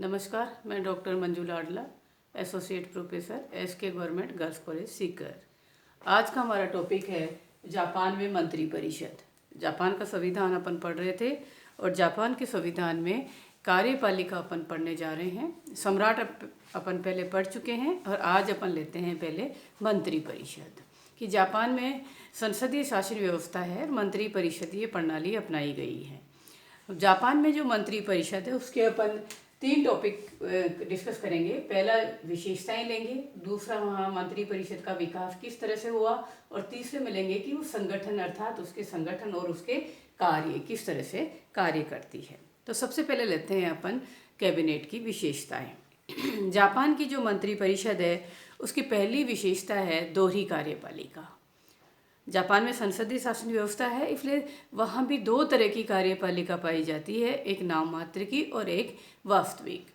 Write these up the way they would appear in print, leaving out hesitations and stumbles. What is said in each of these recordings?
नमस्कार, मैं doctor Manju Ladla, associate professor SK government girls college Sikar. आज का हमारा टॉपिक है जापान में मंत्री परिषद। जापान का संविधान अपन पढ़ रहे थे और जापान के संविधान में कार्यपालिका अपन पढ़ने जा रहे हैं। सम्राट अपन पहले पढ़ चुके हैं और आज अपन लेते हैं पहले मंत्री परिषद कि जापान में संसदीय शासन व्यवस्था है और मंत्री परिषद ये प्रणाली अपनाई गई है। जापान में जो मंत्री परिषद है उसके अपन 3 टॉपिक डिस्कस करेंगे। पहला विशेषताएं लेंगे, दूसरा वहाँ मंत्री परिषद का विकास किस तरह से हुआ और तीसरे में लेंगे कि वो संगठन अर्थात उसके संगठन और उसके कार्य किस तरह से कार्य करती है। तो सबसे पहले लेते हैं अपन कैबिनेट की विशेषताएं। जापान की जो मंत्री परिषद है उसकी पहली विशेषता है दोहरी कार्यपालिका। जापान में संसदीय शासन व्यवस्था है, इसलिए वहाँ भी 2 तरह की कार्यपालिका पाई जाती है, एक नाम मात्र की और एक वास्तविक।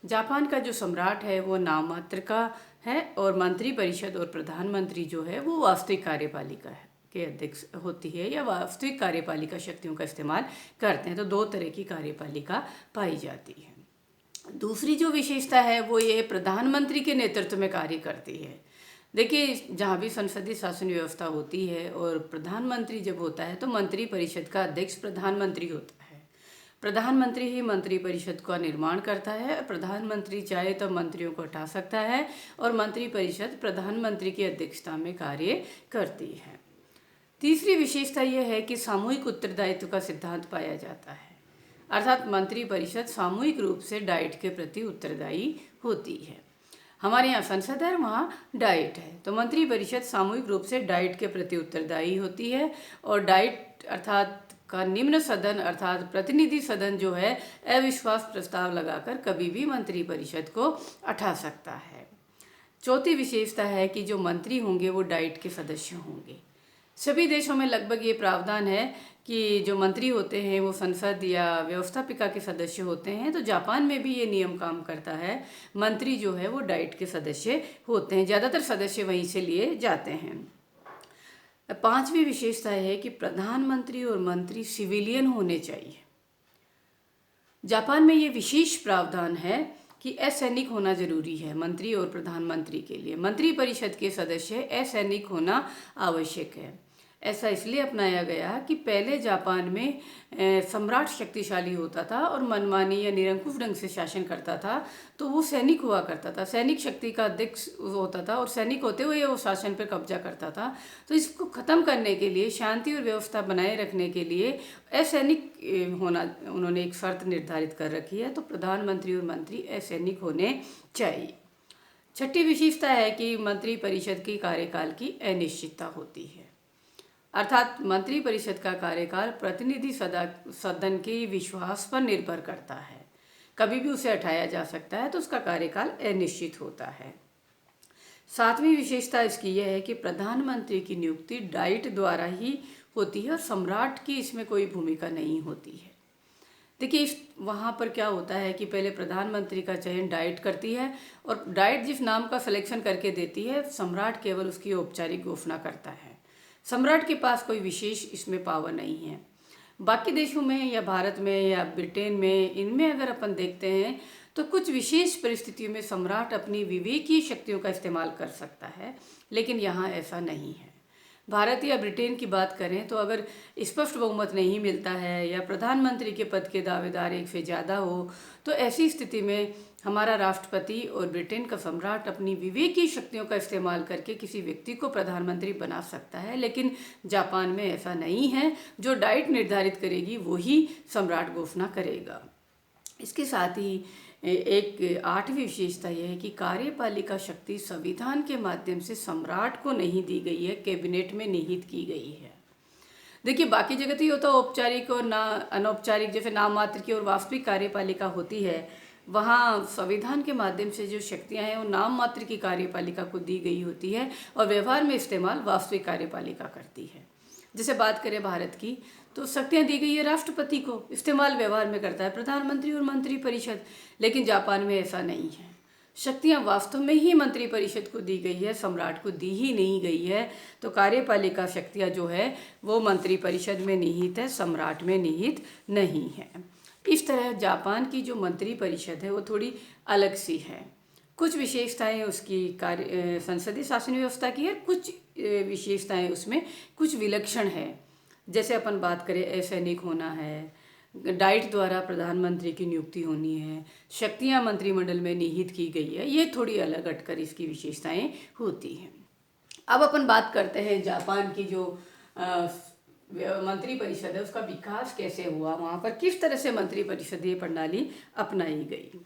जापान का जो सम्राट है वो नाम मात्र का है और मंत्री परिषद और प्रधानमंत्री जो है वो वास्तविक कार्यपालिका है के अध्यक्ष होती है या वास्तविक कार्यपालिका शक्तियों का इस्तेमाल करते हैं। तो 2 तरह की कार्यपालिका पाई जाती है। दूसरी जो विशेषता है वो ये प्रधानमंत्री के नेतृत्व में कार्य करती है। देखिए, जहाँ भी संसदीय शासन व्यवस्था होती है और प्रधानमंत्री जब होता है तो मंत्री परिषद का अध्यक्ष प्रधानमंत्री होता है। प्रधानमंत्री ही मंत्री परिषद का निर्माण करता है। प्रधानमंत्री चाहे तो मंत्रियों को हटा सकता है और मंत्री परिषद प्रधानमंत्री की अध्यक्षता में कार्य करती है। तीसरी विशेषता यह है कि सामूहिक उत्तरदायित्व का सिद्धांत पाया जाता है, अर्थात मंत्री परिषद सामूहिक रूप से डाइट के प्रति उत्तरदायी होती है। हमारे यहाँ संसद है, वहाँ डाइट है, तो मंत्री परिषद सामूहिक रूप से डाइट के प्रति उत्तरदायी होती है और डाइट अर्थात का निम्न सदन अर्थात प्रतिनिधि सदन जो है अविश्वास प्रस्ताव लगाकर कभी भी मंत्री परिषद को हटा सकता है। चौथी विशेषता है कि जो मंत्री होंगे वो डाइट के सदस्य होंगे। सभी देशों में लगभग ये प्रावधान है कि जो मंत्री होते हैं वो संसद या व्यवस्थापिका के सदस्य होते हैं। तो जापान में भी ये नियम काम करता है, मंत्री जो है वो डाइट के सदस्य होते हैं, ज़्यादातर सदस्य वहीं से लिए जाते हैं। 5वीं विशेषता है कि प्रधानमंत्री और मंत्री सिविलियन होने चाहिए। जापान में ये विशेष प्रावधान है कि असैनिक होना जरूरी है मंत्री और प्रधानमंत्री के लिए। मंत्री परिषद के सदस्य असैनिक होना आवश्यक है। ऐसा इसलिए अपनाया गया कि पहले जापान में सम्राट शक्तिशाली होता था और मनमानी या निरंकुश ढंग से शासन करता था, तो वो सैनिक हुआ करता था, सैनिक शक्ति का अध्यक्ष होता था और सैनिक होते हुए वो शासन पर कब्जा करता था। तो इसको ख़त्म करने के लिए, शांति और व्यवस्था बनाए रखने के लिए असैनिक होना उन्होंने एक शर्त निर्धारित कर रखी है। तो प्रधानमंत्री और मंत्री असैनिक होने चाहिए। 6ठी विशेषता है कि मंत्री परिषद की कार्यकाल की अनिश्चितता होती है, अर्थात मंत्री परिषद का कार्यकाल प्रतिनिधि सदन के विश्वास पर निर्भर करता है, कभी भी उसे हटाया जा सकता है, तो उसका कार्यकाल अनिश्चित होता है। 7वीं विशेषता इसकी यह है कि प्रधानमंत्री की नियुक्ति डाइट द्वारा ही होती है और सम्राट की इसमें कोई भूमिका नहीं होती है। देखिए, इस वहाँ पर क्या होता है कि पहले प्रधानमंत्री का चयन डाइट करती है और डाइट जिस नाम का सिलेक्शन करके देती है, सम्राट केवल उसकी औपचारिक घोषणा करता है। सम्राट के पास कोई विशेष इसमें पावर नहीं है। बाकी देशों में या भारत में या ब्रिटेन में, इनमें अगर अपन देखते हैं तो कुछ विशेष परिस्थितियों में सम्राट अपनी विवेकीय शक्तियों का इस्तेमाल कर सकता है, लेकिन यहाँ ऐसा नहीं है। भारत या ब्रिटेन की बात करें तो अगर स्पष्ट बहुमत नहीं मिलता है या प्रधानमंत्री के पद के दावेदार एक से ज़्यादा हो, तो ऐसी स्थिति में हमारा राष्ट्रपति और ब्रिटेन का सम्राट अपनी विवेकीय शक्तियों का इस्तेमाल करके किसी व्यक्ति को प्रधानमंत्री बना सकता है, लेकिन जापान में ऐसा नहीं है। जो डाइट निर्धारित करेगी वो ही सम्राट घोषणा करेगा। इसके साथ ही एक 8वीं विशेषता यह है कि कार्यपालिका शक्ति संविधान के माध्यम से सम्राट को नहीं दी गई है, कैबिनेट में निहित की गई है। देखिए, बाकी जगह तो ये होता है औपचारिक और अनौपचारिक, जैसे नाम मात्र की और वास्तविक कार्यपालिका होती है। वहाँ संविधान के माध्यम से जो शक्तियाँ हैं वो नाम मात्र की कार्यपालिका को दी गई होती है और व्यवहार में इस्तेमाल वास्तविक कार्यपालिका करती है। जैसे बात करें भारत की, तो शक्तियाँ दी गई है राष्ट्रपति को, इस्तेमाल व्यवहार में करता है प्रधानमंत्री और मंत्री परिषद, लेकिन जापान में ऐसा नहीं है। शक्तियाँ वास्तव में ही मंत्री परिषद को दी गई है, सम्राट को दी ही नहीं गई है। तो कार्यपालिका शक्तियाँ जो है वो मंत्री परिषद में निहित है, सम्राट में निहित नहीं है। इस तरह जापान की जो मंत्री परिषद है वो थोड़ी अलग सी है। कुछ विशेषताएं उसकी कार्य संसदीय शासन व्यवस्था की है, कुछ विशेषताएं उसमें कुछ विलक्षण है। जैसे अपन बात करें, असैनिक होना है, डाइट द्वारा प्रधानमंत्री की नियुक्ति होनी है, शक्तियां मंत्रिमंडल में निहित की गई है, ये थोड़ी अलग हटकर इसकी विशेषताएं होती हैं। अब अपन बात करते हैं जापान की जो मंत्री परिषद है उसका विकास कैसे हुआ, वहाँ पर किस तरह से मंत्री परिषदीय प्रणाली अपनाई गई।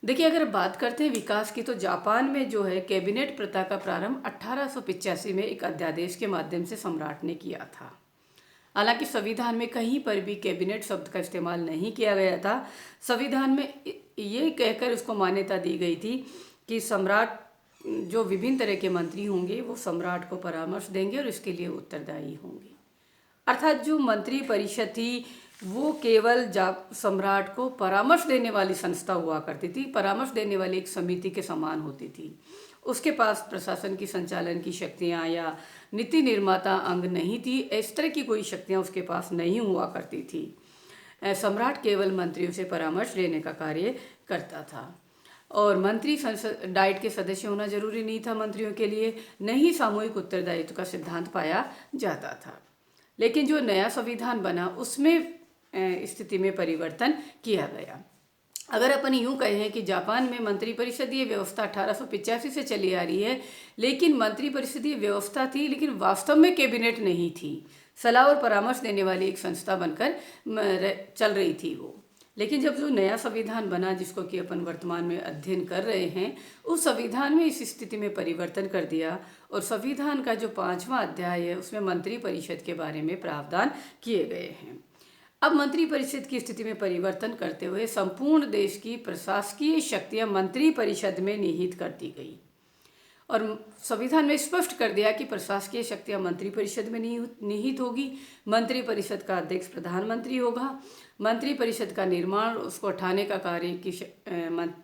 देखिए, अगर बात करते हैं विकास की, तो जापान में जो है कैबिनेट प्रथा का प्रारंभ 1885 में एक अध्यादेश के माध्यम से सम्राट ने किया था। हालांकि संविधान में कहीं पर भी कैबिनेट शब्द का इस्तेमाल नहीं किया गया था। संविधान में ये कहकर उसको मान्यता दी गई थी कि सम्राट जो विभिन्न तरह के मंत्री होंगे वो सम्राट को परामर्श देंगे और इसके लिए उत्तरदायी होंगे। अर्थात जो मंत्री परिषद थी वो केवल सम्राट को परामर्श देने वाली संस्था हुआ करती थी, परामर्श देने वाली एक समिति के समान होती थी। उसके पास प्रशासन की संचालन की शक्तियाँ या नीति निर्माता अंग नहीं थी, इस तरह की कोई शक्तियाँ उसके पास नहीं हुआ करती थी। सम्राट केवल मंत्रियों से परामर्श लेने का कार्य करता था और मंत्री संसद डाइट के सदस्य होना जरूरी नहीं था मंत्रियों के लिए, न ही सामूहिक उत्तरदायित्व का सिद्धांत पाया जाता था। लेकिन जो नया संविधान बना उसमें स्थिति में परिवर्तन किया गया। अगर अपन यूं कहें कि जापान में मंत्री परिषदीय व्यवस्था 1885 से चली आ रही है, लेकिन मंत्री परिषदीय व्यवस्था थी लेकिन वास्तव में कैबिनेट नहीं थी, सलाह और परामर्श देने वाली एक संस्था बनकर चल रही थी वो। लेकिन जब जो नया संविधान बना जिसको कि अपन वर्तमान में अध्ययन कर रहे हैं, उस संविधान में इस स्थिति में परिवर्तन कर दिया और संविधान का जो 5वां अध्याय है उसमें मंत्री परिषद के बारे में प्रावधान किए गए हैं। अब मंत्री परिषद की स्थिति में परिवर्तन करते हुए संपूर्ण देश की प्रशासकीय शक्तियां मंत्री परिषद में निहित कर दी गई और संविधान में स्पष्ट कर दिया कि प्रशासकीय शक्तियां मंत्री परिषद में निहित होगी। मंत्री परिषद का अध्यक्ष प्रधानमंत्री होगा। मंत्री परिषद का निर्माण, उसको उठाने का कार्य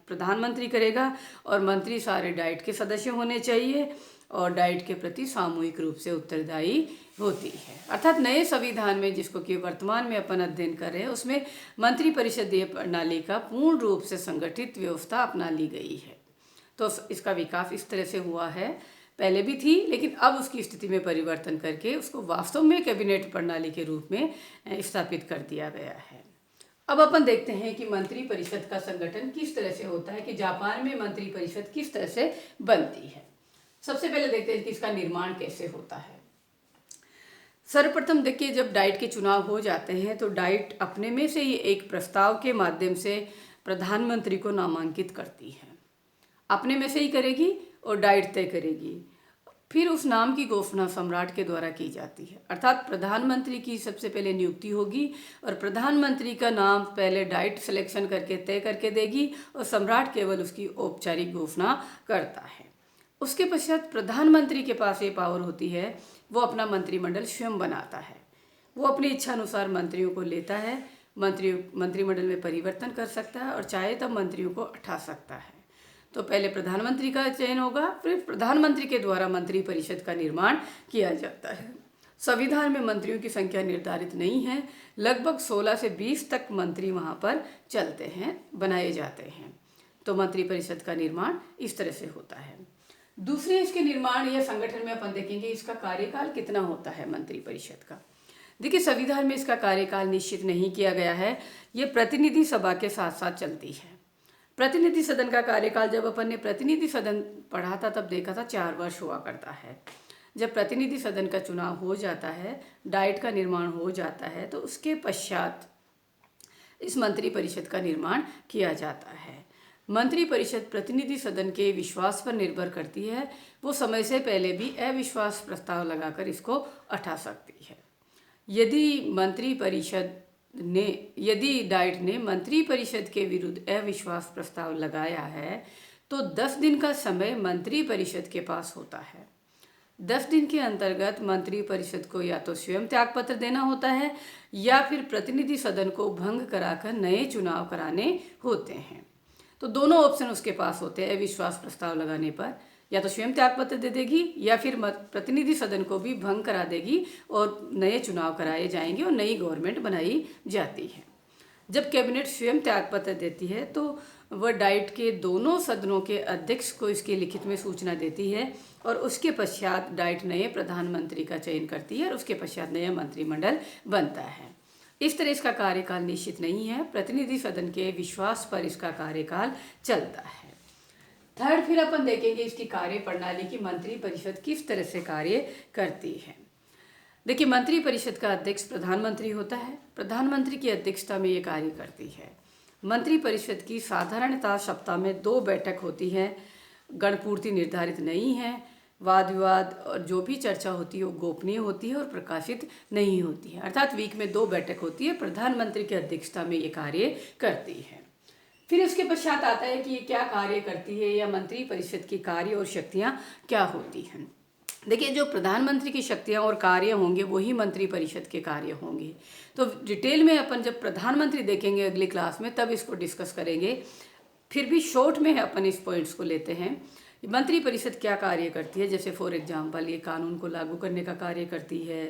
प्रधानमंत्री करेगा और मंत्री सारे डाइट के सदस्य होने चाहिए और डाइट के प्रति सामूहिक रूप से उत्तरदायी होती है। अर्थात नए संविधान में जिसको कि वर्तमान में अपन अध्ययन कर रहे हैं उसमें मंत्री परिषदीय प्रणाली का पूर्ण रूप से संगठित व्यवस्था अपना ली गई है। तो इसका विकास इस तरह से हुआ है, पहले भी थी लेकिन अब उसकी स्थिति में परिवर्तन करके उसको वास्तव में कैबिनेट प्रणाली के रूप में स्थापित कर दिया गया है। अब अपन देखते हैं कि मंत्री परिषद का संगठन किस तरह से होता है, कि जापान में मंत्री परिषद किस तरह से बनती है। सबसे पहले देखते हैं कि इसका निर्माण कैसे होता है। सर्वप्रथम देखिए, जब डाइट के चुनाव हो जाते हैं तो डाइट अपने में से ही एक प्रस्ताव के माध्यम से प्रधानमंत्री को नामांकित करती है, अपने में से ही करेगी और डाइट तय करेगी। फिर उस नाम की घोषणा सम्राट के द्वारा की जाती है, अर्थात प्रधानमंत्री की सबसे पहले नियुक्ति होगी और प्रधानमंत्री का नाम पहले डाइट सिलेक्शन करके तय करके देगी और सम्राट केवल उसकी औपचारिक घोषणा करता है। उसके पश्चात प्रधानमंत्री के पास ये पावर होती है, वो अपना मंत्रिमंडल स्वयं बनाता है। वो अपनी इच्छा अनुसार मंत्रियों को लेता है, मंत्रिमंडल में परिवर्तन कर सकता है और चाहे तब मंत्रियों को हटा सकता है। तो पहले प्रधानमंत्री का चयन होगा, फिर प्रधानमंत्री के द्वारा मंत्री परिषद का निर्माण किया जाता है। संविधान में मंत्रियों की संख्या निर्धारित नहीं है, लगभग 16 से 20 तक मंत्री वहाँ पर चलते हैं, बनाए जाते हैं। तो मंत्री परिषद का निर्माण इस तरह से होता है। दूसरे इसके निर्माण या संगठन में अपन देखेंगे इसका कार्यकाल कितना होता है मंत्री परिषद का। देखिए, संविधान में इसका कार्यकाल निश्चित नहीं किया गया है, ये प्रतिनिधि सभा के साथ साथ चलती है। प्रतिनिधि सदन का कार्यकाल जब अपन ने प्रतिनिधि सदन पढ़ा था तब देखा था 4 वर्ष हुआ करता है। जब प्रतिनिधि सदन का चुनाव हो जाता है, डाइट का निर्माण हो जाता है, तो उसके पश्चात इस मंत्री परिषद का निर्माण किया जाता है। मंत्री परिषद प्रतिनिधि सदन के विश्वास पर निर्भर करती है, वो समय से पहले भी अविश्वास प्रस्ताव लगाकर इसको हटा सकती है। यदि डाइट ने मंत्री परिषद के विरुद्ध अविश्वास प्रस्ताव लगाया है तो 10 दिन का समय मंत्री परिषद के पास होता है। 10 दिन के अंतर्गत मंत्री परिषद को या तो स्वयं त्यागपत्र देना होता है या फिर प्रतिनिधि सदन को भंग कराकर नए चुनाव कराने होते हैं। तो दोनों ऑप्शन उसके पास होते हैं। अविश्वास प्रस्ताव लगाने पर या तो स्वयं त्यागपत्र दे देगी या फिर प्रतिनिधि सदन को भी भंग करा देगी और नए चुनाव कराए जाएंगे और नई गवर्नमेंट बनाई जाती है। जब कैबिनेट स्वयं त्यागपत्र देती है तो वह डाइट के दोनों सदनों के अध्यक्ष को इसकी लिखित में सूचना देती है और उसके पश्चात डाइट नए प्रधानमंत्री का चयन करती है और उसके पश्चात नया मंत्रिमंडल बनता है। इस तरह इसका कार्यकाल निश्चित नहीं है, प्रतिनिधि सदन के विश्वास पर इसका कार्यकाल चलता है। थर्ड, फिर अपन देखेंगे इसकी कार्य प्रणाली की मंत्री परिषद किस तरह से कार्य करती है। देखिए, मंत्री परिषद का अध्यक्ष प्रधानमंत्री होता है। प्रधानमंत्री की अध्यक्षता में ये कार्य करती है। मंत्री परिषद की साधारणतः सप्ताह में 2 बैठक होती है। गणपूर्ति निर्धारित नहीं है। वाद विवाद और जो भी चर्चा होती है वो गोपनीय होती है और प्रकाशित नहीं होती है। अर्थात वीक में 2 बैठक होती है। प्रधानमंत्री की अध्यक्षता में ये कार्य करती है। फिर उसके पश्चात आता है कि ये क्या कार्य करती है या मंत्री परिषद की कार्य और शक्तियाँ क्या होती हैं। देखिए, जो प्रधानमंत्री की शक्तियाँ और कार्य होंगे वही मंत्री परिषद के कार्य होंगे। तो डिटेल में अपन जब प्रधानमंत्री देखेंगे अगली क्लास में तब इसको डिस्कस करेंगे। फिर भी शॉर्ट में अपन इस पॉइंट्स को लेते हैं। मंत्री परिषद क्या कार्य करती है, जैसे फॉर एग्जांपल ये कानून को लागू करने का कार्य करती है।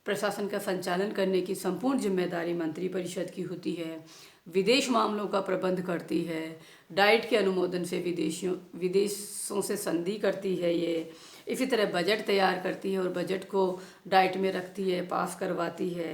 प्रशासन का संचालन करने की संपूर्ण जिम्मेदारी मंत्री परिषद की होती है। विदेश मामलों का प्रबंध करती है। डाइट के अनुमोदन से विदेशों से संधि करती है ये। इसी तरह बजट तैयार करती है और बजट को डाइट में रखती है, पास करवाती है।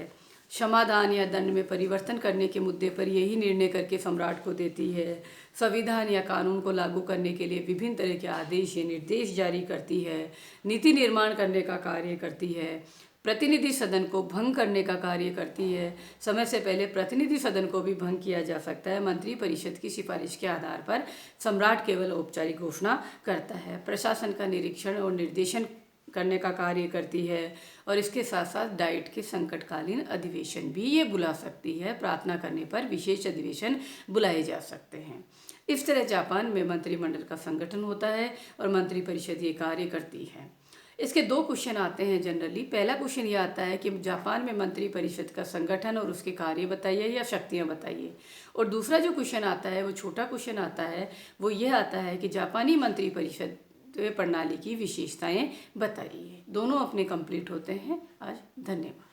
क्षमादान या दंड में परिवर्तन करने के मुद्दे पर यही निर्णय करके सम्राट को देती है। संविधान या कानून को लागू करने के लिए विभिन्न तरह के आदेश या निर्देश जारी करती है। नीति निर्माण करने का कार्य करती है। प्रतिनिधि सदन को भंग करने का कार्य करती है। समय से पहले प्रतिनिधि सदन को भी भंग किया जा सकता है। मंत्री परिषद की सिफारिश के आधार पर सम्राट केवल औपचारिक घोषणा करता है। प्रशासन का निरीक्षण और निर्देशन करने का कार्य करती है और इसके साथ साथ डाइट के संकटकालीन अधिवेशन भी ये बुला सकती है। प्रार्थना करने पर विशेष अधिवेशन बुलाए जा सकते हैं। इस तरह जापान में मंत्रिमंडल का संगठन होता है और मंत्री परिषद ये कार्य करती है। इसके 2 क्वेश्चन आते हैं जनरली। पहला क्वेश्चन ये आता है कि जापान में मंत्री परिषद का संगठन और उसके कार्य बताइए या शक्तियाँ बताइए। और दूसरा जो क्वेश्चन आता है वो छोटा क्वेश्चन आता है, वो ये आता है कि जापानी मंत्री परिषद प्रणाली की विशेषताएं बताइए। दोनों अपने कंप्लीट होते हैं। आज धन्यवाद।